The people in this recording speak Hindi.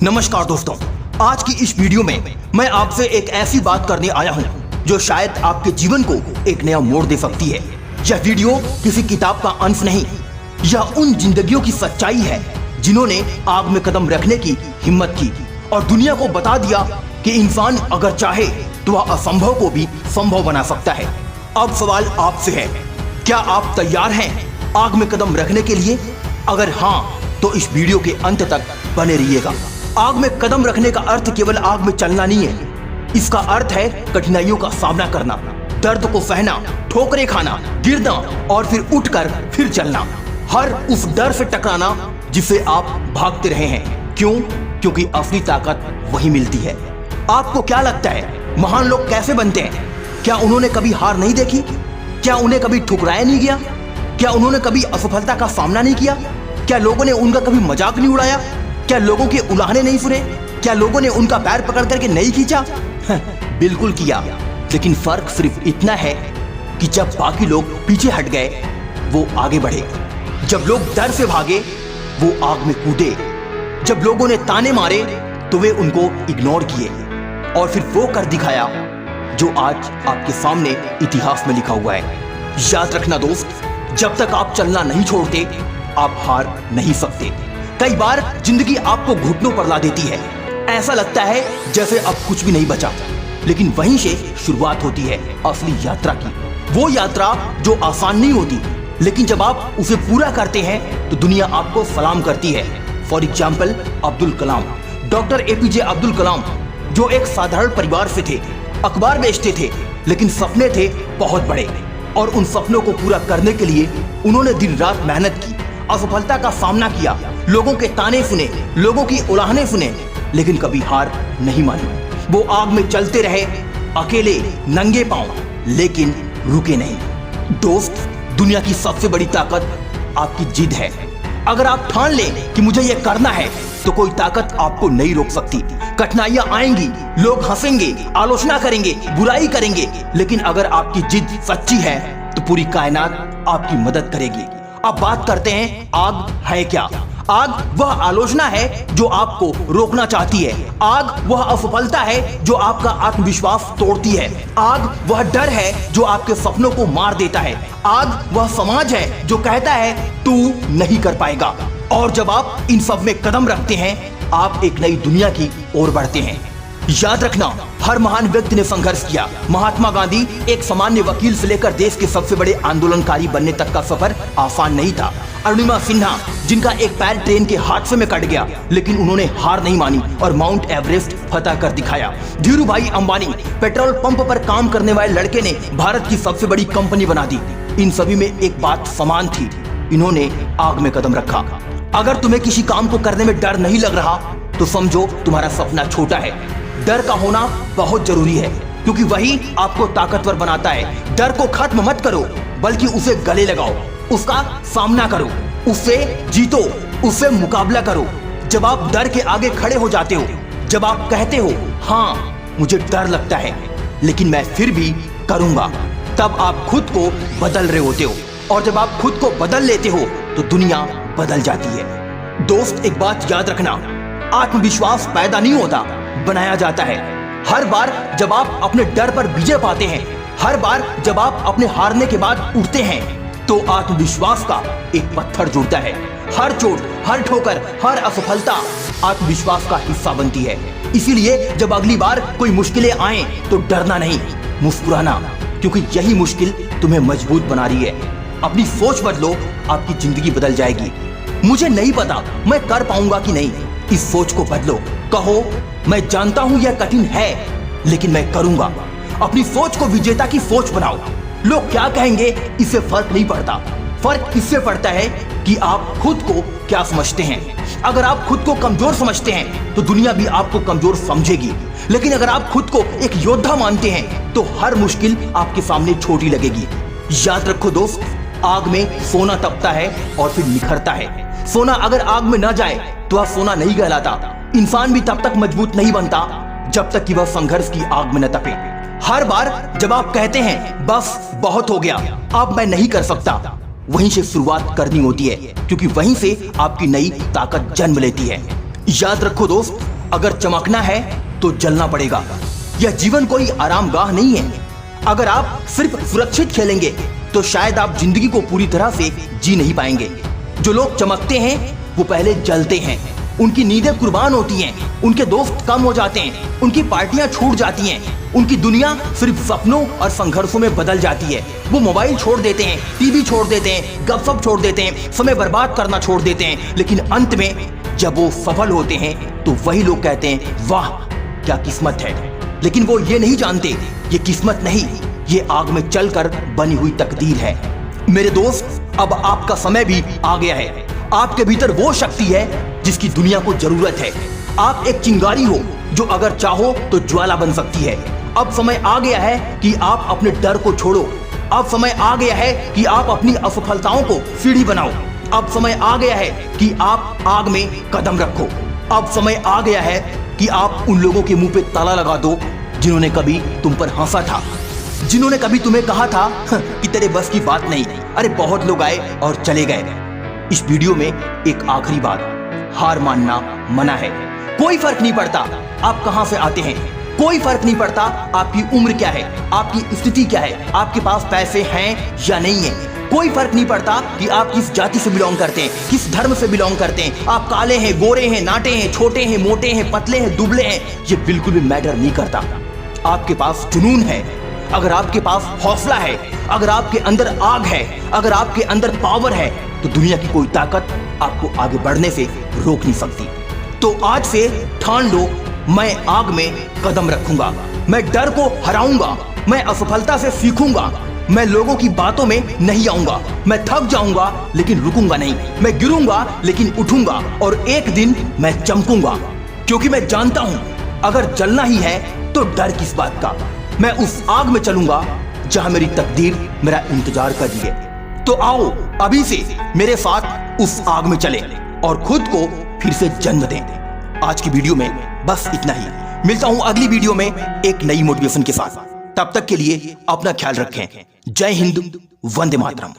नमस्कार दोस्तों, आज की इस वीडियो में मैं आपसे एक ऐसी बात करने आया हूं जो शायद आपके जीवन को एक नया मोड़ दे सकती है। यह वीडियो किसी किताब का अंश नहीं, यह उन जिंदगियों की सच्चाई है जिन्होंने आग में कदम रखने की हिम्मत की और दुनिया को बता दिया कि इंसान अगर चाहे तो वह असंभव को भी संभव बना सकता है। अब सवाल आपसे है, क्या आप तैयार हैं आग में कदम रखने के लिए? अगर हाँ, तो इस वीडियो के अंत तक बने रहिएगा। आग में कदम रखने का अर्थ केवल आग में चलना नहीं है, इसका अर्थ है कठिनाइयों का सामना करना, दर्द को सहना, ठोकरें खाना, गिरना और फिर उठकर फिर चलना, हर उस डर से टकराना जिसे आप भागते रहे हैं। क्यों? क्योंकि असली ताकत वही मिलती है। आपको क्या लगता है महान लोग कैसे बनते हैं? क्या उन्होंने कभी हार नहीं देखी? क्या उन्हें कभी ठुकराया नहीं गया? क्या उन्होंने कभी असफलता का सामना नहीं किया? क्या लोगों ने उनका कभी मजाक नहीं उड़ाया? क्या लोगों के उलाहने नहीं सुने? क्या लोगों ने उनका पैर पकड़ करके नहीं खींचा? बिल्कुल किया, लेकिन फर्क सिर्फ इतना है कि जब बाकी लोग पीछे हट गए वो आगे बढ़े, जब लोग डर से भागे वो आग में कूदे, जब लोगों ने ताने मारे तो वे उनको इग्नोर किए और फिर वो कर दिखाया जो आज आपके सामने इतिहास में लिखा हुआ है। याद रखना दोस्त, जब तक आप चलना नहीं छोड़ते आप हार नहीं सकते। कई बार जिंदगी आपको घुटनों पर ला देती है, ऐसा लगता है जैसे अब कुछ भी नहीं बचा, लेकिन वहीं से शुरुआत होती है असली यात्रा की। वो यात्रा जो आसान नहीं होती, लेकिन जब आप उसे पूरा करते हैं तो दुनिया आपको सलाम करती है। For example Abdul Kalam, doctor APJ Abdul Kalam, जो एक साधारण परिवार से थे, अखबार बेचते थे, लेकिन सपने थे बहुत बड़े और उन सपनों को पूरा करने के लिए उन्होंने दिन रात मेहनत की, असफलता का सामना किया, लोगों के ताने सुने, लोगों की उलाहने सुने, लेकिन कभी हार नहीं मानी। वो आग में चलते रहे, अकेले, नंगे पांव, लेकिन रुके नहीं। दोस्त, दुनिया की सबसे बड़ी ताकत आपकी जिद है। अगर आप ठान लें कि मुझे ये करना है तो कोई ताकत आपको नहीं रोक सकती। कठिनाइयां आएंगी, लोग हंसेंगे, आलोचना करेंगे, बुराई करेंगे, लेकिन अगर आपकी जिद सच्ची है तो पूरी कायनात आपकी मदद करेगी। अब बात करते हैं आग है क्या। आग वह आलोचना है जो आपको रोकना चाहती है। आग वह असफलता है जो आपका आत्मविश्वास तोड़ती है। आग वह डर है जो आपके सपनों को मार देता है। आग वह समाज है जो कहता है तू नहीं कर पाएगा। और जब आप इन सब में कदम रखते हैं आप एक नई दुनिया की ओर बढ़ते हैं। याद रखना, हर महान व्यक्ति ने संघर्ष किया। महात्मा गांधी एक सामान्य वकील से लेकर देश के सबसे बड़े आंदोलनकारी बनने तक का सफर आसान नहीं था। अरुणिमा सिन्हा, जिनका एक पैर ट्रेन के हादसे में कट गया, लेकिन उन्होंने हार नहीं मानी और माउंट एवरेस्ट फतह कर दिखाया। धीरू भाई अंबानी, पेट्रोल पंप पर काम करने वाले लड़के ने भारत की सबसे बड़ी कंपनी बना दी। इन सभी में एक बात समान थी, इन्होंने आग में कदम रखा। अगर तुम्हें किसी काम को करने में डर नहीं लग रहा तो समझो तुम्हारा सपना छोटा है। डर का होना बहुत जरूरी है, क्योंकि वही आपको ताकतवर बनाता है। डर को खत्म मत करो, बल्कि उसे गले लगाओ, उसका सामना करो, उससे जीतो, उससे मुकाबला करो। जब आप डर के आगे खड़े हो जाते हो, जब आप कहते हो हाँ मुझे डर लगता है लेकिन मैं फिर भी करूंगा, तब आप खुद को बदल रहे होते हो। और जब आप खुद को बदल लेते हो तो दुनिया बदल जाती है। दोस्त, एक बात याद रखना, आत्मविश्वास पैदा नहीं होता, बनाया जाता है। हर बार जब आप अपने डर पर विजय पाते हैं, हर बार जब आप अपने हारने के बाद उठते हैं, तो आत्मविश्वास का एक पत्थर जुड़ता है। हर चोट, हर ठोकर, हर असफलता आत्मविश्वास का हिस्सा बनती है। इसीलिए जब अगली बार कोई मुश्किलें आए तो डरना नहीं, मुस्कुराना, क्योंकि यही मुश्किल तुम्हें मजबूत बना रही है। अपनी सोच बदलो, आपकी जिंदगी बदल जाएगी। मुझे नहीं पता मैं कर पाऊंगा कि नहीं, इस सोच को बदलो। कहो मैं जानता हूं यह कठिन है लेकिन मैं करूंगा। अपनी सोच को विजेता की सोच बनाओ। लोग क्या कहेंगे इससे फर्क नहीं पड़ता, फर्क इससे पड़ता है कि आप खुद को क्या समझते हैं। अगर आप खुद को कमजोर समझते हैं तो दुनिया भी आपको कमजोर समझेगी, लेकिन अगर आप खुद को एक योद्धा मानते हैं तो हर मुश्किल आपके सामने छोटी लगेगी। याद रखो दोस्त, आग में सोना तपता है और फिर निखरता है। सोना अगर आग में ना जाए तो वह सोना नहीं कहलाता। इंसान भी तब तक मजबूत नहीं बनता जब तक कि वह संघर्ष की आग में न तपे। हर बार जब आप कहते हैं बस बहुत हो गया, अब मैं नहीं कर सकता, वहीं से शुरुआत करनी होती है, क्योंकि वहीं से आपकी नई ताकत जन्म लेती है। याद रखो दोस्त, अगर चमकना है तो जलना पड़ेगा। यह जीवन कोई आरामगाह नहीं है। अगर आप सिर्फ सुरक्षित खेलेंगे तो शायद आप जिंदगी को पूरी तरह से जी नहीं पाएंगे। जो लोग चमकते हैं वो पहले जलते हैं। उनकी नींदें कुर्बान होती हैं, उनके दोस्त कम हो जाते हैं, उनकी पार्टियां छूट जाती हैं, उनकी दुनिया सिर्फ सपनों और संघर्षों में बदल जाती है। वो मोबाइल छोड़ देते हैं, टीवी छोड़ देते हैं, गपशप छोड़ देते हैं, समय बर्बाद करना छोड़ देते हैं। लेकिन अंत में जब वो सफल होते हैं तो वही लोग कहते हैं, वाह क्या किस्मत है। लेकिन वो ये नहीं जानते, ये किस्मत नहीं, ये आग में चलकर बनी हुई तकदीर है। मेरे दोस्त, अब आपका समय भी आ गया है। आपके भीतर वो शक्ति है जिसकी दुनिया को जरूरत है। आप एक चिंगारी हो जो अगर चाहो तो ज्वाला बन सकती है। अब समय आ गया है कि आप अपने डर को छोड़ो। अब समय आ गया है कि आप अपनी असफलताओं को सीढ़ी बनाओ। अब समय आ गया है कि आप आग में कदम रखो। अब समय आ गया है कि आप उन लोगों के मुंह पे ताला लगा दो जिन्होंने कभी तुम पर हंसा था, जिन्होंने कभी तुम्हें कहा था कि तेरे बस की बात नहीं। अरे बहुत लोग आए और चले गए। इस वीडियो में एक आखिरी बात, हार मानना मना है। कोई फर्क नहीं पड़ता आप कहां से आते हैं, कोई फर्क नहीं पड़ता आपकी उम्र क्या है, आपकी स्थिति क्या है, आपके पास पैसे हैं या नहीं है। कोई फर्क नहीं पड़ता कि आप किस जाति से बिलोंग करते हैं, किस धर्म से बिलोंग करते हैं, आप काले हैं, गोरे हैं, नाटे हैं, छोटे हैं, मोटे हैं, पतले हैं, दुबले हैं, ये बिल्कुल भी मैटर नहीं करता। आपके पास जुनून है, अगर आपके पास हौसला है, अगर आपके अंदर आग है, अगर आपके अंदर पावर है, तो दुनिया की कोई ताकत आपको आगे बढ़ने से रोक नहीं सकती। तो आज से ठान लो, मैं आग में कदम रखूंगा, मैं डर को हराऊंगा, मैं असफलता से सीखूंगा, मैं लोगों की बातों में नहीं आऊंगा, मैं थक जाऊंगा लेकिन रुकूंगा नहीं, मैं गिरूंगा लेकिन उठूंगा और एक दिन मैं चमकूंगा। क्योंकि मैं जानता हूं अगर जलना ही है तो डर किस बात का। मैं उस आग में चलूंगा जहां मेरी तकदीर मेरा इंतजार कर रही है। तो आओ अभी से मेरे साथ उस आग में चले और खुद को फिर से जन्म दें। आज की वीडियो में बस इतना ही। मिलता हूं अगली वीडियो में एक नई मोटिवेशन के साथ। तब तक के लिए अपना ख्याल रखें। जय हिंद, वंदे मातरम।